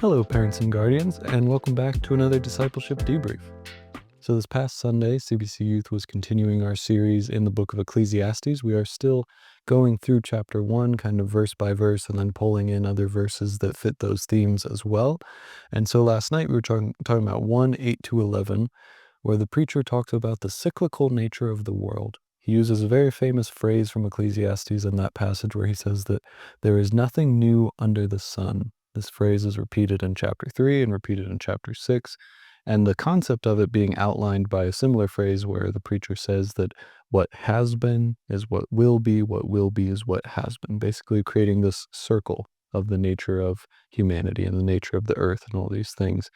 Hello, parents and guardians, and welcome back to another Discipleship Debrief. So this past Sunday, CBC Youth was continuing our series in the book of Ecclesiastes. We are still going through chapter 1, kind of verse by verse, and then pulling in other verses that fit those themes as well. And so last night we were talking about 1, 8 to 11, where the preacher talks about the cyclical nature of the world. He uses a very famous phrase from Ecclesiastes in that passage where he says that there is nothing new under the sun. This phrase is repeated in chapter 3 and repeated in chapter 6, and the concept of it being outlined by a similar phrase where the preacher says that what has been is what will be is what has been, basically creating this circle of the nature of humanity and the nature of the earth and all these things.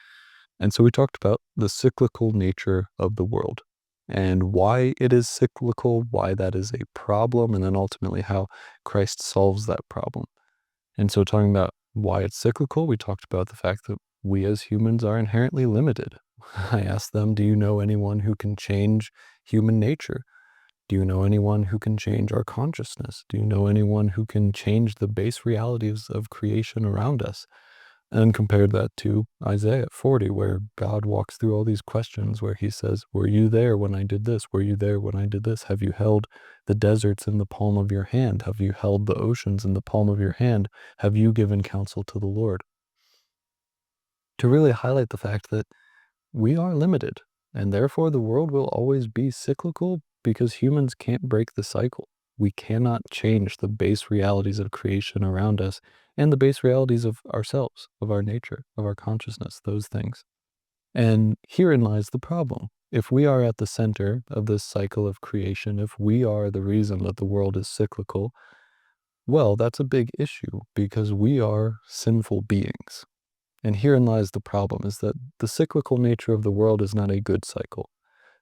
And so we talked about the cyclical nature of the world and why it is cyclical, why that is a problem, and then ultimately how Christ solves that problem. And so talking about why it's cyclical, we talked about the fact that we as humans are inherently limited. I asked them, do you know anyone who can change human nature? Do you know anyone who can change our consciousness? Do you know anyone who can change the base realities of creation around us? And compared that to Isaiah 40, where God walks through all these questions where he says, were you there when I did this? Were you there when I did this? Have you held the deserts in the palm of your hand? Have you held the oceans in the palm of your hand? Have you given counsel to the Lord? To really highlight the fact that we are limited, and therefore the world will always be cyclical because humans can't break the cycle. We cannot change the base realities of creation around us and the base realities of ourselves, of our nature, of our consciousness, those things. And herein lies the problem. If we are at the center of this cycle of creation, if we are the reason that the world is cyclical, well, that's a big issue because we are sinful beings. And herein lies the problem, is that the cyclical nature of the world is not a good cycle.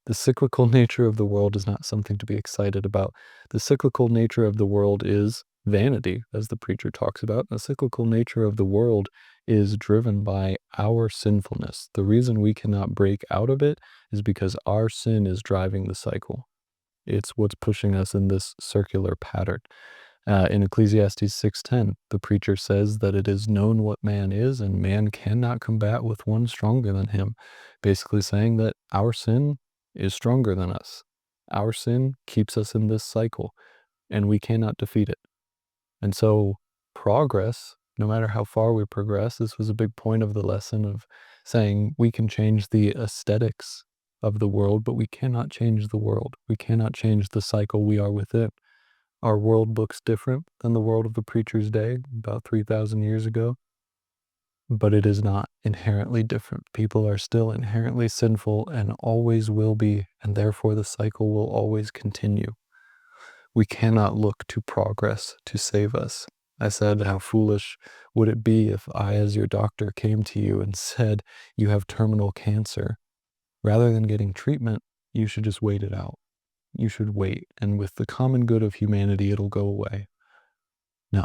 The cyclical nature of the world is not something to be excited about. The cyclical nature of the world is vanity, as the preacher talks about. The cyclical nature of the world is driven by our sinfulness. The reason we cannot break out of it is because our sin is driving the cycle. It's what's pushing us in this circular pattern. In Ecclesiastes 6:10, the preacher says that it is known what man is, and man cannot combat with one stronger than him, basically saying that our sin is stronger than us. Our sin keeps us in this cycle, and we cannot defeat it. And so progress, no matter how far we progress, this was a big point of the lesson of saying we can change the aesthetics of the world, but we cannot change the world. We cannot change the cycle we are within. Our world looks different than the world of the preacher's day about 3,000 years ago, but it is not inherently different. People are still inherently sinful and always will be, and therefore the cycle will always continue. We cannot look to progress to save us. I said, how foolish would it be if I, as your doctor, came to you and said, you have terminal cancer. Rather than getting treatment, you should just wait it out. You should wait, and with the common good of humanity, it'll go away. No,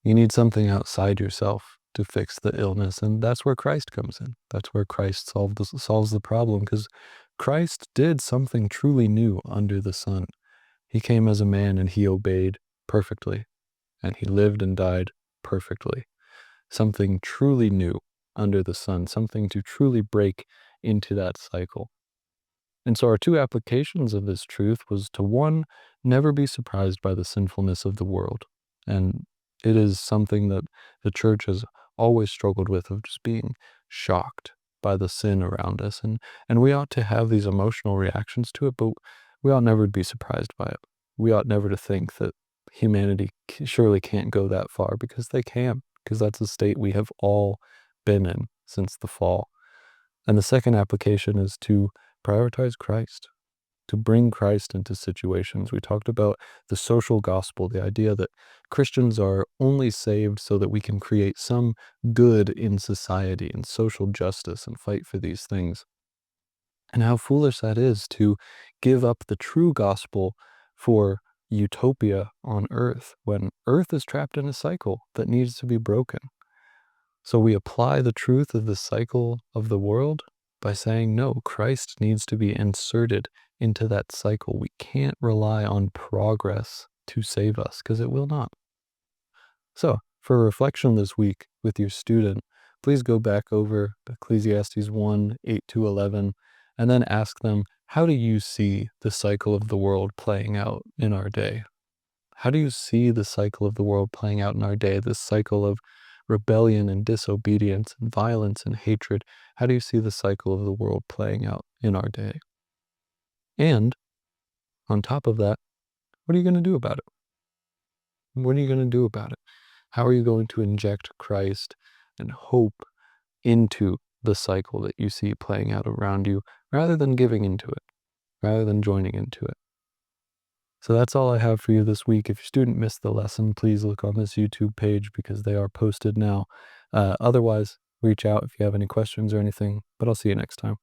you need something outside yourself to fix the illness, and that's where Christ comes in. That's where Christ solves the problem, because Christ did something truly new under the sun. He came as a man, and he obeyed perfectly, and he lived and died perfectly. Something truly new under the sun, something to truly break into that cycle. And so our two applications of this truth was to, one, never be surprised by the sinfulness of the world. And it is something that the church has always struggled with, of just being shocked by the sin around us. And we ought to have these emotional reactions to it, but we ought never to be surprised by it. We ought never to think that humanity surely can't go that far, because they can, because that's the state we have all been in since the fall. And the second application is to prioritize Christ, to bring Christ into situations. We talked about the social gospel, the idea that Christians are only saved so that we can create some good in society and social justice and fight for these things. And how foolish that is to give up the true gospel for utopia on earth when earth is trapped in a cycle that needs to be broken. So we apply the truth of the cycle of the world by saying, no, Christ needs to be inserted into that cycle. We can't rely on progress to save us, because it will not. So, for reflection this week with your student, please go back over Ecclesiastes 1, 8 to 11, and then ask them, how do you see the cycle of the world playing out in our day? How do you see the cycle of the world playing out in our day, this cycle of rebellion and disobedience and violence and hatred? How do you see the cycle of the world playing out in our day? And on top of that, what are you going to do about it? What are you going to do about it? How are you going to inject Christ and hope into the cycle that you see playing out around you rather than giving into it, rather than joining into it? So that's all I have for you this week. If your student missed the lesson, please look on this YouTube page because they are posted now. Otherwise, reach out if you have any questions or anything, but I'll see you next time.